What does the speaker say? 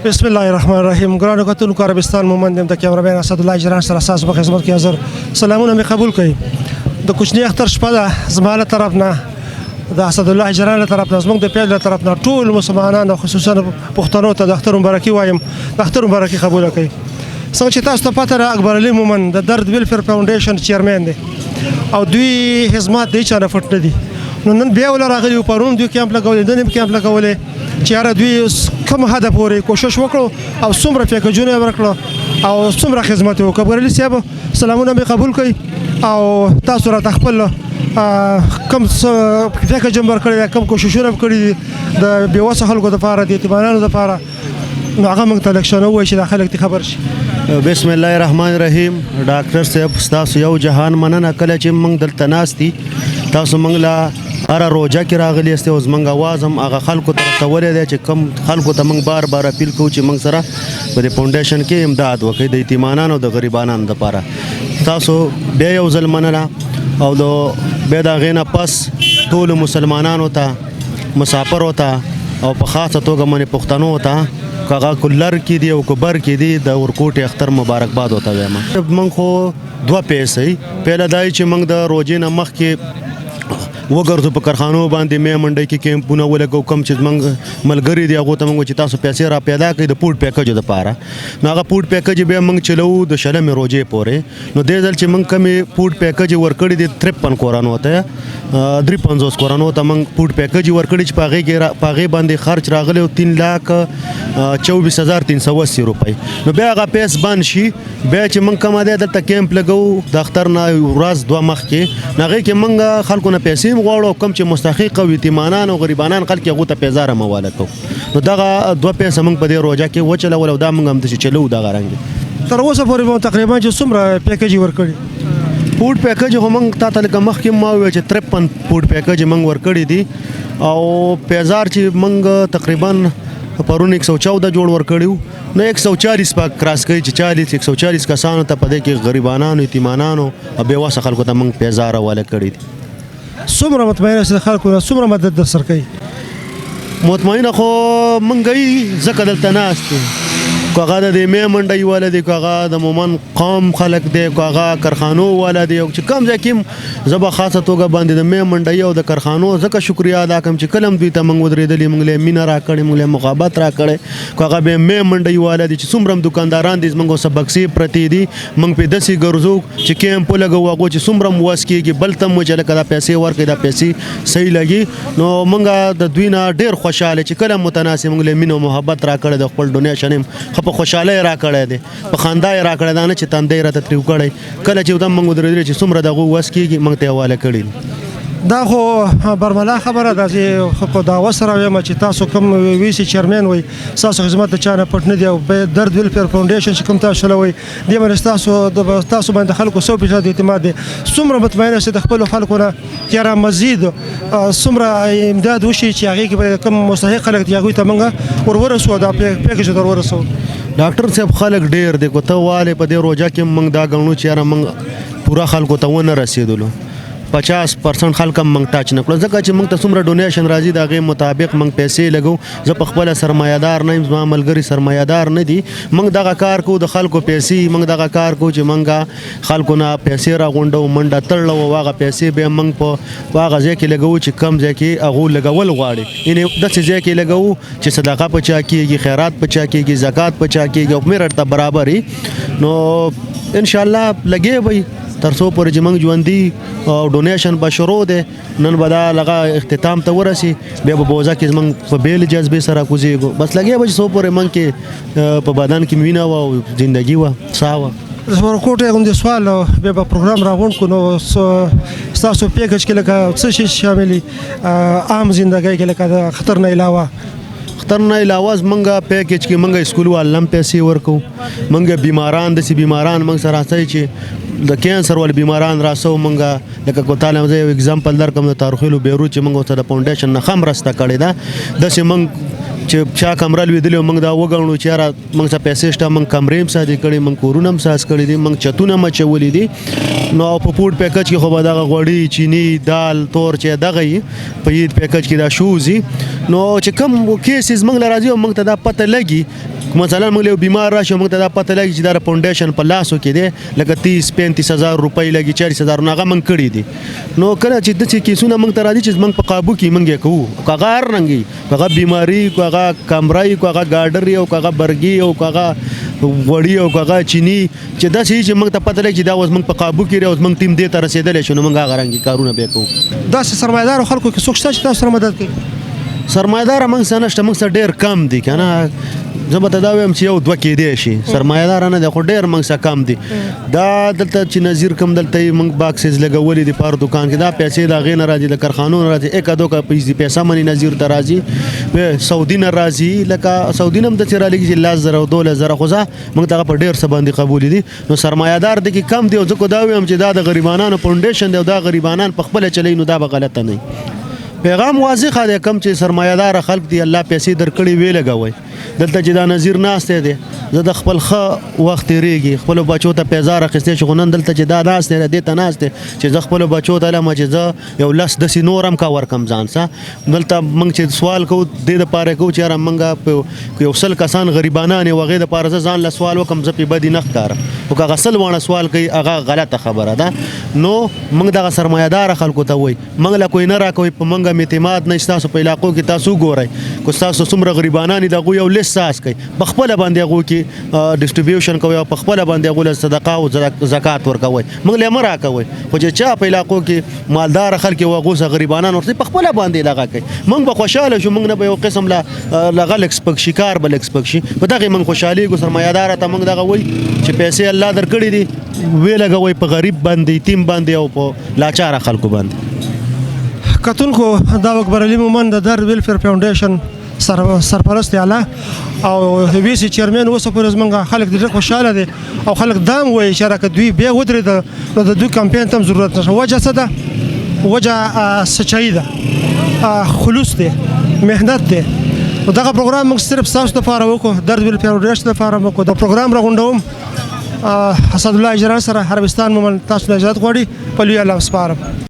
بسم الله الرحمن الرحیم. ګرانو کتونکو عربستان مومند د کیمرمین اسدالله اجران سره اساس په خدمت کې حاضر. سلامونه مې قبول کړئ. د کوچنی اختر شپه ده زما له طرف نه د اسدالله اجران له طرف نه زموږ د پیج له طرف نه ټول مسلمانانو خصوصا پښتنو ته د اختر مبارکي وایم. د اختر مبارکي قبول کړئ. څنګه چې تاسو ته پته ده اکبر علي مومند د درد ویلفیر فاونډیشن چیرمن دی او دوی خدمات دی چا نه پټ نه دي. نو نن بیا ول راغلی پرون دوی کیمپ لګولې نن کیمپ لګولې چې یاره دوی کوم هدف پورې کوشش وکړو او څومره پیکجونه ورکړو او څومره خدمت وکړو. اکبر علي صاحب سلامونه مې قبول کړئ او تاسو راته خپل کم پیکج ورکړی کم کوششونه کړي دي د بېوسه خلکو دپاره د یتیمانانو دپاره نو هغه موږ ته لږ شنه ووایي چې دا خلک دې خبر شي. بسم الله الرحمن الرحیم. ډاکټر صاحب ستاسو یو جهان مننه کله چې موږ دلته ناست دي تاسو موږ له هره روژه کې راغلي یاستئ او زموږ اواز هم هغه خلکو ته رسولی دی چې کوم خلکو ته موږ بار بار اپیل کوو چې موږ سره په دې فاونډیشن کې امداد وکړئ د یتیمانانو او د غریبانانو دپاره. تاسو بیا یو ځل مننه او بیا د هغې نه پس ټولو مسلمانانو ته مسافرو ته او په خاصه توګه باندې پښتنو ته که هغه کلر کې دي او که بر کې دي د ورکوټې اختر مبارکباد ورته وایم. موږ خو دوه پیسې پهله دا چې موږ د روژې نه مخکې وګرځو په کارخانو باندې مې منډۍ کې کیمپونه ولګو کوم چې موږ ملګري دي هغو ته موږ چې تاسو پیسې را پیدا کړئ د فوډ پیکجو دپاره. نو هغه فوډ پیکج بیا موږ چلوو د شلمې روژې پورې. نو دې ځل چې موږ کمې فوډ پیکج ورکړي دي 53 کورانو ته 53 کورانو ته موږ فوډ پیکج ورکړي چې په هغې باندې خرچ راغلی 3,24,380 روپۍ. نو بیا هغه پیس بند شي بیا چې موږ کومه دی دلته کیمپ لګوو د اختر نه ورځ دوه مخکې نو هغې کې موږ خلکو نه پیسې غواړو کوم چې مستحق او یتیمانان او غریبانان خلک هغو ته پیزاره مواله کوو. نو دغه دوه پیسه موږ په دې روژه کې وچلول او دا موږ همداسې چلوو دغه رنګ. تر اوسه پورې مو تقریبا چې څومره پیکج ورکړي؟ فوډ پیکج خو موږ تا ته لکه مخکې ما وویل چې 53 فوډ پیکج موږ ورکړي دي او پیزار چې موږ تقریبا پرون 114 جوړ ورکړي نو 140 په کراس کوي چې 140 کسانو ته په دې کې غریبانانو یتیمانانو او بېوسه خلکو ته موږ پیزاره واله کړي دي. څومره مطمئنه چې خلکو نه څومره مدد در سره کوي؟ مطمئنه خو موږ یې ځکه دلته ناست یو که هغه د دې مې منډۍ والا دی که هغه د مومن قوم خلک دی که هغه کارخانو والا دی چې کوم ځای کې زه به خاصه توګه باندې د مې منډۍ او د کارخانو ځکه شکریا ادا کوم چې کله هم دوی ته موږ ودرېدلي موږ له مینه راکړې موږ له محبت راکړی که هغه بیا مې منډۍ والا دی چې څومره هم دوکانداران دي زموږ اوسه بکسې پرتې دي موږ پې داسې ګرځو چې کیمپ ولګوو هغو چې څومره هم وس کېږي بل ته هم چې لکه دا پیسې ورکړي دا پیسې صحیح لګي. نو موږ د دوی نه ډېر خوشحاله چې کله متناسب موږ له مینه او محبت راکړی د خپل ډونیشن هم ښه په خوشحالۍ راکړی دی په خندا یې راکړی دا نه چې تندی راته ترې وکړی کله چې ودم موږ ودرېدلي چې څومره د هغو وس کېږي موږ ته یې حواله کړي. دا خو برملا خبره ده چې په دعوه سره وایم چې تاسو کوم وی سي چیرمن وئ ستاسو خدمت د چا نه پټ نه دی او درد ویلفیر فاونډیشن چې کوم تاسو چلوئ دې باندې تاسو باندې خلکو 100% اعتماد دی. څومره مطمئنه چې د خپلو خلکو نه یاره مزید څومره امداد وشي چې هغې کې کوم مستحق خلک دي هغوی ته موږ ورورسو دا پیکج ته ورورسو. ډاکټر صاحب خلک ډېر دی که ته والې په دې روژه کې موږ دا ګڼو چې یاره موږ پوره خلکو ته ونه رسېدلو 50% خلک هم موږ ټاچ نه کړو ځکه چې موږ ته څومره ډونیشن راځي د هغې مطابق موږ پیسې لګو. زه په خپله سرمایهدار نه یم زما ملګري سرمایهدار نه دي موږ دغه کار کوو د خلکو پیسې موږ دغه کار کوو چې موږ خلکو نه پیسې راغونډو منډه تړلو او هغه پیسې بیا موږ په هغه ځای کې لګوو چې کم ځای کې هغو لګول غواړي یعنې داسې ځای کې لګوو چې صدقه په چا کېږي خیرات په چا کېږي زکات په چا کېږي او میرټ ته برابر وي. نو انشاءالله لګې به تر څو پورې چې موږ ژوندي او ډونیشن به شروع دی نن به دا لغه اختتام ته ورسي بیا به بوزه کې موږ په بېلې جذبې سره کوزېږو بس لګیا به چې څو پورې موږ کې په بدن کې مینه وه او زندګي وه ساه وه. د ورکوټې غوندې سوال بیا به پروګرام راغونډ کړو نو ستاسو پیکج کې لکه څه شی شامل دي عام زندګۍ کې لکه د خطر نه علاوه؟ اختر نه علاوه زمونږ پیکج کې موږ سکول والو هم پیسې ورکوو موږ بیماران داسې بیماران موږ سره راځي چې د کینسر ول بیماران راسو موږ لکه کوتاله زه یو اگزامپل درکوم د تارخیلو بیرو چې موږ ورته د فاونډیشن نه هم مرسته کړې ده داسې موږ چې چا کمره لوېدلې موږ دا وګڼو چې یاره موږ څه پیسې شته موږ کمرې هم ساتي کړي موږ کورونه هم ساز کړي دي موږ چتونه هم اچولي دي نو په فوډ پیکج کې خو به دغه غوړي چینی دال تور چې دغه وي په عید پیکج کې دا شوز وي نو چې کوم کیسز موږ له راځي او موږ ته دا پته لګي مثلا موږ له یو بیمار راشي موږ ته دا پته لګي چې دا فاونډیشن په لاسو کې دی لکه 30-35 هزار روپۍ لګي 40 هزار هغه موږ کړي دي نو کله چې داسې کیسونه موږ ته راځي چې موږ په قابو کې موږ یې کوو که هغه هر رنګ که هغه بیماري که هغه کمرای که هغه ګاډر او که هغه برګي او که هغه وړي او که هغه چینی چې داسې چې موږ ته پته لګي چې دا اوس موږ په قابو کې اوس موږ ټیم دې ته رسېدلی شو نو موږ هغه رنګې کارونه بیا کوو داسې سرمایه‌دارو خلکو کې څوک شته چې تاسو سره مدد کوي سرمایه‌دار موږ سره نشته موږ سره ډېر کم دي که نه زه به ته دا وایم چې یو دوه کېدی شي سرمایه‌دار نه دی خو ډېر موږ سره کم دي دا دلته چې نظیر کوم دلته یې موږ باکسز لګولي دي په هر دوکان کې دا پیسې د هغې نه راځي د کارخانو نه راځي ایکه دوکه پیسه مني نظیر ته راځي سعودي نه راځي لکه سعودي نه هم داسې رالېږي چې 10,000 او 12,000 خو زه موږ ته هغه په ډېر څه باندې قبولي دي نو سرمایه‌دار دی کې کم دی او ځکه دا وایم چې دا د غریبانانو فاونډیشن دی او دا غریبانان په خپله چلی نو دا به غلطه نه وي پیغام واضح دی کم چې سرمایه‌دار خلک دی الله پیسې درکړي وی لګوي دلته چې دا نظیر ناسته دی زه د خپل ښه وخت تېرېږي خپلو بچو ته پیزار اخیستی شو خو نن دلته چې دا ناست دی دې ته ناست دی چې زه خپلو بچو ته لمه چې زه یو لس داسې نور هم کور کم ځان سه دلته موږ چې سوال کوو دې دپاره کوو چې یاره موږ یو 100 کسان غریبانان یو هغې دپاره زه ځان له سوال وکړم زه پې بدي نه ښکارم خو که هغه 100 واړه سوال کوي هغه غلطه خبره ده نو موږ دغه سرمایه‌داره خلکو ته وایي موږ له کوی نه راکوئ په موږ هم اعتماد نه ستاسو په علاقو کې تاسو وګورئ که ستاسو څومره غریبانان دي د هغوی یو لیست ساز کوئ په خپله باندې هغو کې ډسټریبیوشن کوئ او په خپله باندې هغو له صدقه او زکات ورکوئ موږ له یې مه راکوئ خو چې چا په علاقو کې مالداره خلک یو هغو څخه غریبانان ورته په خپله باندې دغه کوي موږ به خوشحاله شو موږ نه به یو قسم له غل ایکسپک شي کار به ایکسپک شي په دغې موږ خوشحالېږو سرمایه‌داره ته موږ دغه وایي چې پیسې الله درکړي دي ویې لګوئ په غریب باندې یتیم باندې او په لاچاره خلکو باندې کتونکو دا اکبر علي مومند د درد ویلفیر فاونډیشن سرپرست اعلی او وی سي چیرمن اوس پورې زمونږ خلک ډېر خوشحاله دي او خلک دا هم وایي چې راکه دوی بیا ودرېده نو د دوی کمپین ته هم ضرورت نشته وجه څه ده وجه سچایي ده خلوص دی محنت دی نو دغه پروګرام موږ صرف ستاسو دپاره وکړو درد ویلفیر فاونډیشن دپاره وکړو د پروګرام راغونډوم اسدالله اجران سره عربستان مومند تاسو له اجازت غواړي په لوی الله سپارم